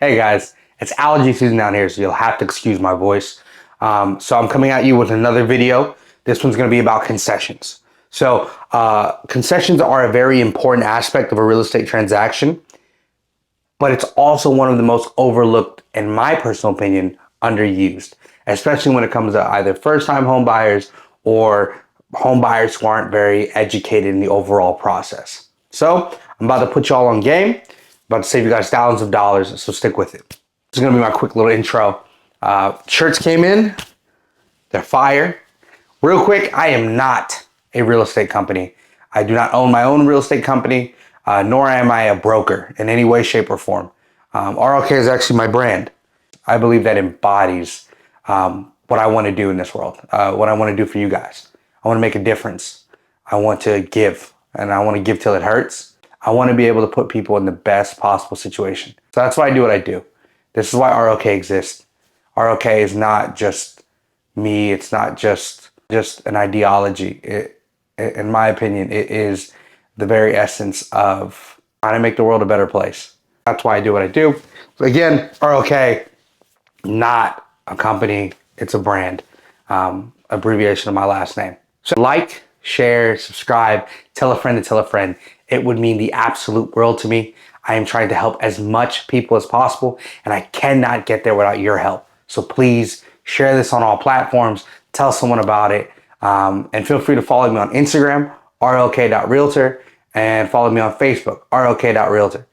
Hey guys, it's allergy season down here, so you'll have to excuse my voice. So I'm coming at you with another video. This one's going to be about concessions. So concessions are a very important aspect of a real estate transaction, but it's also one of the most overlooked, in my personal opinion, underused, especially when it comes to either first-time home buyers or home buyers who aren't very educated in the overall process. So I'm about to put y'all on game. About to save you guys thousands of dollars, so stick with it. This is gonna be my quick little intro. Shirts came in, they're fire. Real quick, I am not a real estate company. I do not own my own real estate company, nor am I a broker in any way, shape, or form. RLK is actually my brand. I believe that embodies what I want to do in this world, what I want to do for you guys. I want to make a difference. I want to give, and I want to give till it hurts. I want to be able to put people in the best possible situation. So that's why I do what I do. This is why ROK exists. ROK is not just me. It's not just an ideology. In my opinion, it is the very essence of trying to make the world a better place. That's why I do what I do. So again, ROK, not a company. It's a brand, abbreviation of my last name. So like, share, subscribe, tell a friend to tell a friend. It would mean the absolute world to me. I am trying to help as much people as possible, and I cannot get there without your help. So please share this on all platforms, tell someone about it, and feel free to follow me on Instagram, rlk.realtor, and follow me on Facebook, rlk.realtor.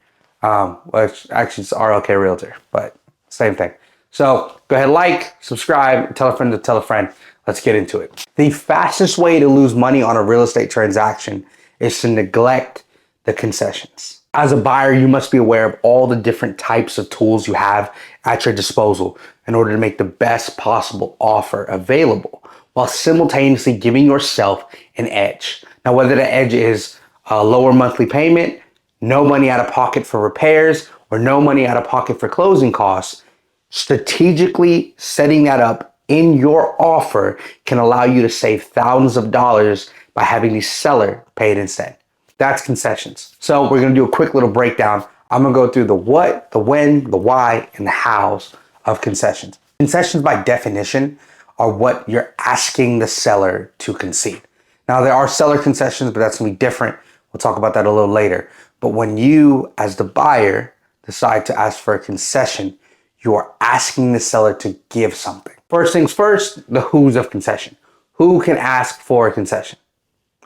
Which actually it's RLK Realtor, but same thing. So go ahead, like, subscribe, tell a friend to tell a friend. Let's get into it. The fastest way to lose money on a real estate transaction is to neglect the concessions. As a buyer, you must be aware of all the different types of tools you have at your disposal in order to make the best possible offer available while simultaneously giving yourself an edge. Now, whether the edge is a lower monthly payment, no money out of pocket for repairs, or no money out of pocket for closing costs, strategically setting that up in your offer can allow you to save thousands of dollars by having the seller pay it instead. That's concessions. So we're gonna do a quick little breakdown. I'm gonna go through the what, the when, the why, and the hows of concessions. Concessions by definition are what you're asking the seller to concede. Now there are seller concessions, but that's gonna be different. We'll talk about that a little later. But when you, as the buyer, decide to ask for a concession, you are asking the seller to give something. First things first, the who's of concession. Who can ask for a concession?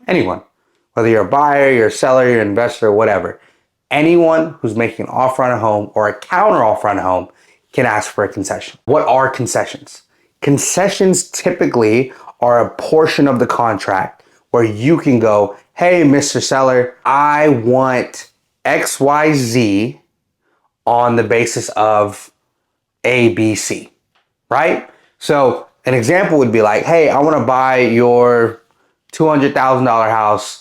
Anyone. Whether you're a buyer, you're a seller, you're an investor, whatever. Anyone who's making an offer on a home or a counter offer on a home can ask for a concession. What are concessions? Concessions typically are a portion of the contract where you can go, hey, Mr. Seller, I want XYZ on the basis of ABC, right? So an example would be like, hey, I want to buy your $200,000 house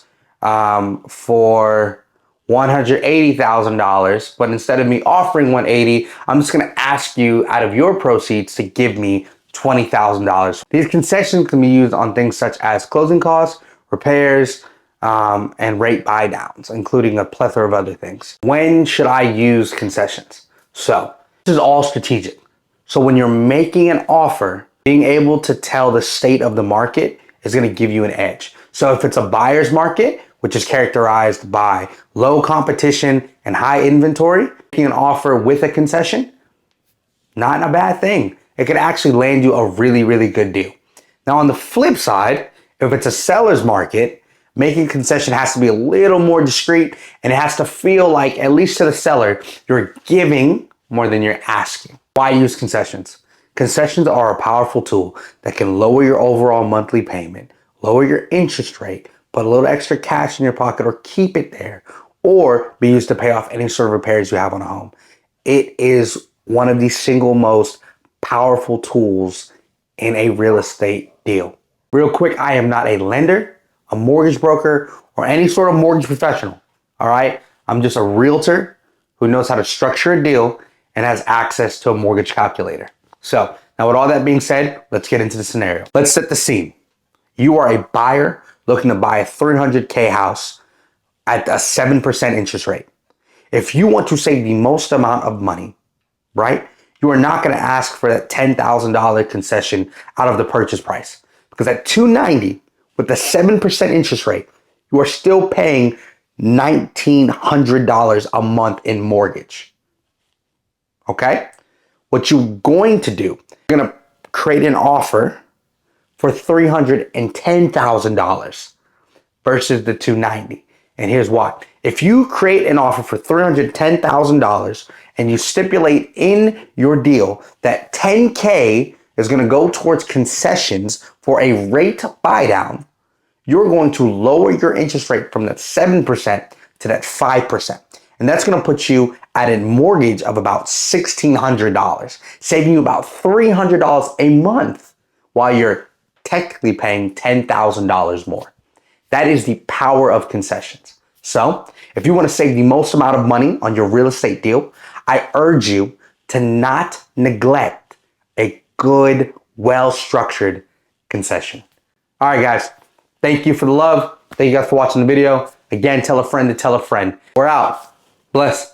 for $180,000, but instead of me offering $180,000, I'm just going to ask you out of your proceeds to give me $20,000. These concessions can be used on things such as closing costs, repairs, and rate buy downs, including a plethora of other things. When should I use concessions? So this is all strategic. So when you're making an offer, being able to tell the state of the market is going to give you an edge. So if it's a buyer's market, which is characterized by low competition and high inventory, making an offer with a concession, not a bad thing. It could actually land you a really, really good deal. Now on the flip side, if it's a seller's market, making a concession has to be a little more discreet, and it has to feel like, at least to the seller, you're giving more than you're asking. Why use concessions? Concessions are a powerful tool that can lower your overall monthly payment, lower your interest rate, put a little extra cash in your pocket or keep it there, or be used to pay off any sort of repairs you have on a home. It is one of the single most powerful tools in a real estate deal. Real quick, I am not a lender, a mortgage broker, or any sort of mortgage professional, all right? I'm just a realtor who knows how to structure a deal and has access to a mortgage calculator. So now with all that being said, let's get into the scenario. Let's set the scene. You are a buyer looking to buy a $300K house at a 7% interest rate. If you want to save the most amount of money, right? You are not going to ask for that $10,000 concession out of the purchase price, because at $290 with the 7% interest rate, you are still paying $1,900 a month in mortgage. Okay? What you're going to do, you're going to create an offer for $310,000 versus the $290. And here's why. If you create an offer for $310,000 and you stipulate in your deal that $10K is going to go towards concessions for a rate buy down, you're going to lower your interest rate from that 7% to that 5%. And that's going to put you at a mortgage of about $1,600, saving you about $300 a month while you're technically paying $10,000 more. That is the power of concessions. So if you want to save the most amount of money on your real estate deal, I urge you to not neglect a good, well-structured concession. All right, guys. Thank you for the love. Thank you guys for watching the video. Again, tell a friend to tell a friend. We're out. Bless.